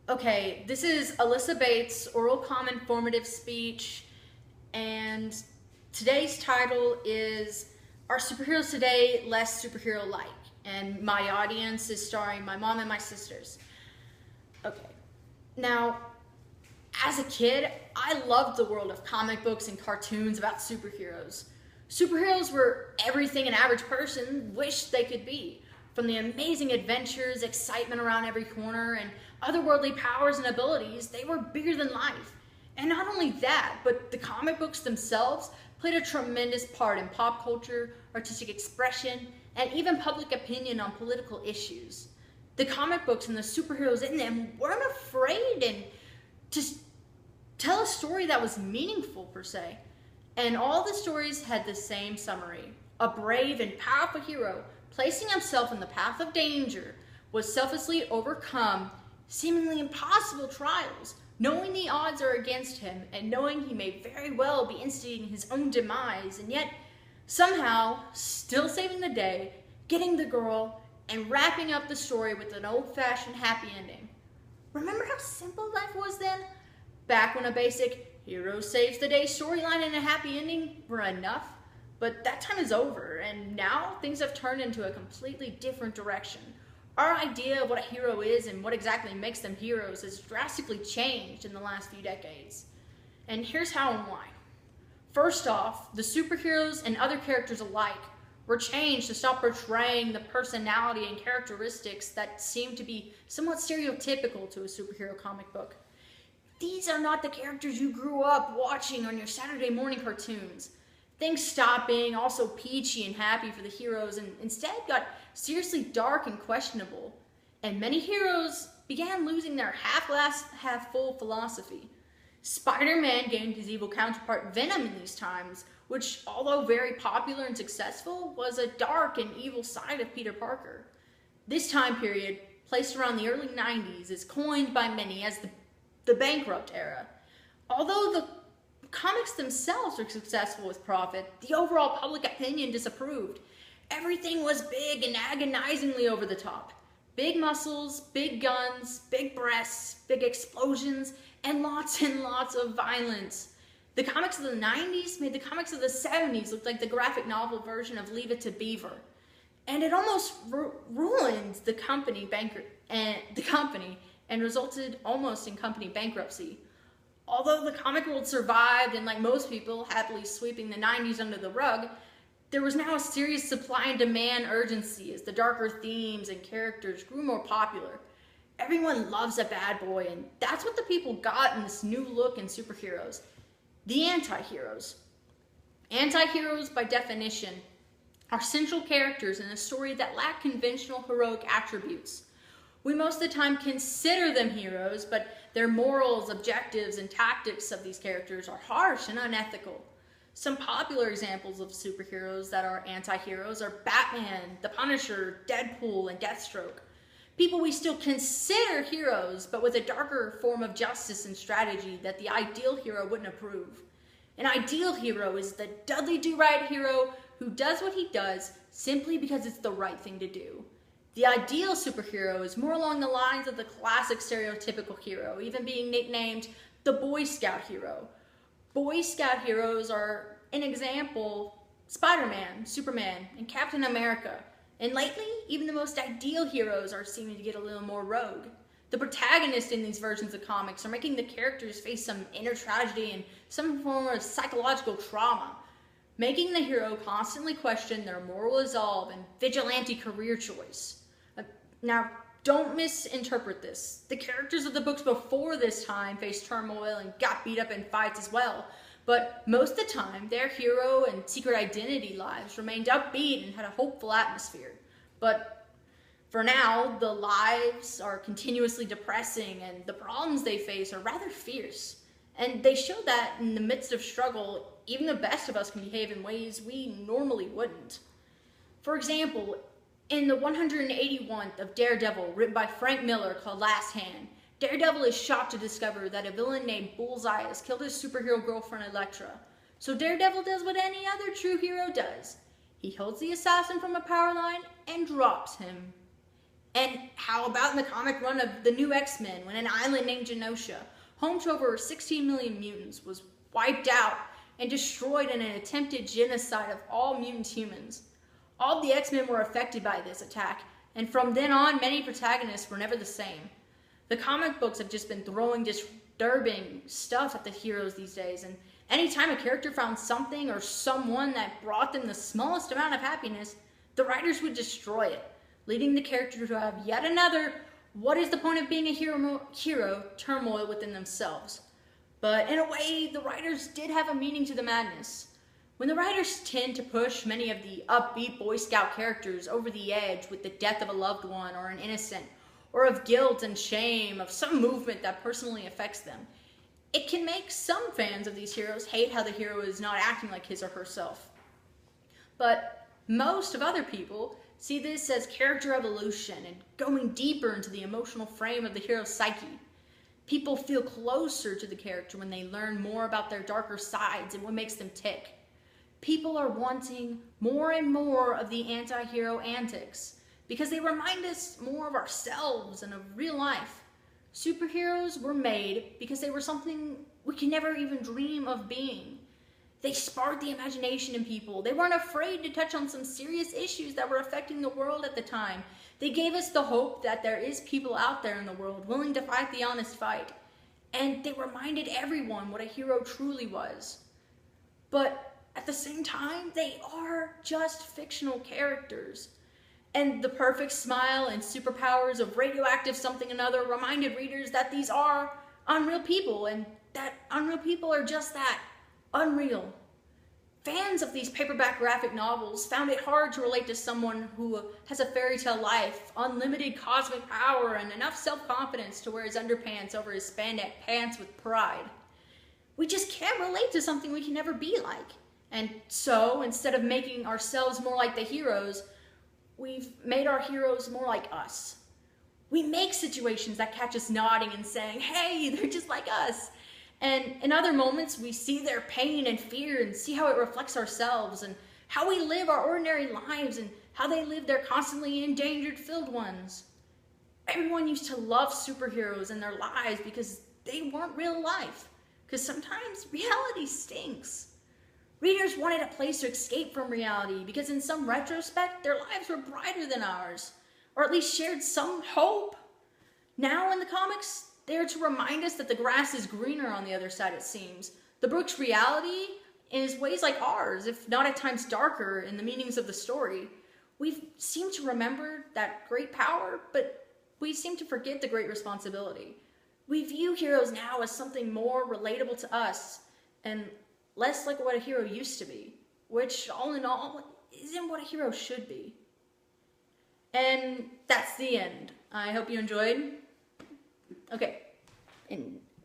Okay, this is Alyssa Bates' oral comm informative speech, and today's title is Are Superheroes Today Less Superhero-like? And my audience is starring my mom and my sisters. Okay, now, as a kid, I loved the world of comic books and cartoons about superheroes. Superheroes were everything an average person wished they could be. From the amazing adventures, excitement around every corner, and otherworldly powers and abilities, they were bigger than life. And not only that, but the comic books themselves played a tremendous part in pop culture, artistic expression, and even public opinion on political issues. The comic books and the superheroes in them weren't afraid and to tell a story that was meaningful, per se. And all the stories had the same summary. A brave and powerful hero, placing himself in the path of danger, was selflessly overcome seemingly impossible trials, knowing the odds are against him and knowing he may very well be instigating his own demise, and yet somehow still saving the day, getting the girl, and wrapping up the story with an old-fashioned happy ending. Remember how simple life was then? Back when a basic hero saves the day storyline and a happy ending were enough. But that time is over, and now things have turned into a completely different direction. Our idea of what a hero is and what exactly makes them heroes has drastically changed in the last few decades. And here's how and why. First off, the superheroes and other characters alike were changed to stop portraying the personality and characteristics that seem to be somewhat stereotypical to a superhero comic book. These are not the characters you grew up watching on your Saturday morning cartoons. Things stopped being all so peachy and happy for the heroes and instead got seriously dark and questionable. And many heroes began losing their half-glass, half-full philosophy. Spider-Man gained his evil counterpart Venom in these times, which, although very popular and successful, was a dark and evil side of Peter Parker. This time period, placed around the early 90s, is coined by many as the bankrupt era. Although the comics themselves were successful with profit, the overall public opinion disapproved. Everything was big and agonizingly over the top. Big muscles, big guns, big breasts, big explosions, and lots of violence. The comics of the 90s made the comics of the 70s look like the graphic novel version of Leave It to Beaver. And it almost ruined the company and resulted almost in company bankruptcy. Although the comic world survived and, like most people, happily sweeping the 90s under the rug, there was now a serious supply and demand urgency as the darker themes and characters grew more popular. Everyone loves a bad boy, and that's what the people got in this new look in superheroes. The anti-heroes. Anti-heroes, by definition, are central characters in a story that lack conventional heroic attributes. We most of the time consider them heroes, but their morals, objectives, and tactics of these characters are harsh and unethical. Some popular examples of superheroes that are anti-heroes are Batman, the Punisher, Deadpool, and Deathstroke. People we still consider heroes, but with a darker form of justice and strategy that the ideal hero wouldn't approve. An ideal hero is the Dudley Do-Right hero who does what he does simply because it's the right thing to do. The ideal superhero is more along the lines of the classic stereotypical hero, even being nicknamed the Boy Scout hero. Boy Scout heroes are, an example, Spider-Man, Superman, and Captain America. And lately, even the most ideal heroes are seeming to get a little more rogue. The protagonists in these versions of comics are making the characters face some inner tragedy and some form of psychological trauma, making the hero constantly question their moral resolve and vigilante career choice. Now, don't misinterpret this. The characters of the books before this time faced turmoil and got beat up in fights as well, but most of the time, their hero and secret identity lives remained upbeat and had a hopeful atmosphere. But for now, the lives are continuously depressing and the problems they face are rather fierce. And they show that in the midst of struggle, even the best of us can behave in ways we normally wouldn't. For example, in the 181st of Daredevil, written by Frank Miller, called Last Hand, Daredevil is shocked to discover that a villain named Bullseye has killed his superhero girlfriend Elektra. So Daredevil does what any other true hero does. He holds the assassin from a power line and drops him. And how about in the comic run of the new X-Men, when an island named Genosha, home to over 16 million mutants, was wiped out and destroyed in an attempted genocide of all mutant humans. All the X-Men were affected by this attack, and from then on, many protagonists were never the same. The comic books have just been throwing disturbing stuff at the heroes these days, and anytime a character found something or someone that brought them the smallest amount of happiness, the writers would destroy it, leading the character to have yet another "what is the point of being a hero" turmoil within themselves. But in a way, the writers did have a meaning to the madness. When the writers tend to push many of the upbeat Boy Scout characters over the edge with the death of a loved one or an innocent, or of guilt and shame of some movement that personally affects them, it can make some fans of these heroes hate how the hero is not acting like his or herself. But most of other people see this as character evolution and going deeper into the emotional frame of the hero's psyche. People feel closer to the character when they learn more about their darker sides and what makes them tick. People are wanting more and more of the anti-hero antics because they remind us more of ourselves and of real life. Superheroes were made because they were something we could never even dream of being. They sparked the imagination in people. They weren't afraid to touch on some serious issues that were affecting the world at the time. They gave us the hope that there is people out there in the world willing to fight the honest fight. And they reminded everyone what a hero truly was. But at the same time, they are just fictional characters. And the perfect smile and superpowers of radioactive something another reminded readers that these are unreal people, and that unreal people are just that, unreal. Fans of these paperback graphic novels found it hard to relate to someone who has a fairy tale life, unlimited cosmic power, and enough self-confidence to wear his underpants over his spandex pants with pride. We just can't relate to something we can never be like. And so, instead of making ourselves more like the heroes, we've made our heroes more like us. We make situations that catch us nodding and saying, hey, they're just like us. And in other moments, we see their pain and fear and see how it reflects ourselves and how we live our ordinary lives and how they live their constantly endangered filled ones. Everyone used to love superheroes in their lives because they weren't real life, because sometimes reality stinks. Readers wanted a place to escape from reality because in some retrospect, their lives were brighter than ours, or at least shared some hope. Now in the comics, they are to remind us that the grass is greener on the other side, it seems. The book's reality is ways like ours, if not at times darker in the meanings of the story. We seem to remember that great power, but we seem to forget the great responsibility. We view heroes now as something more relatable to us and less like what a hero used to be, which all in all isn't what a hero should be. And that's the end. I hope you enjoyed. Okay, and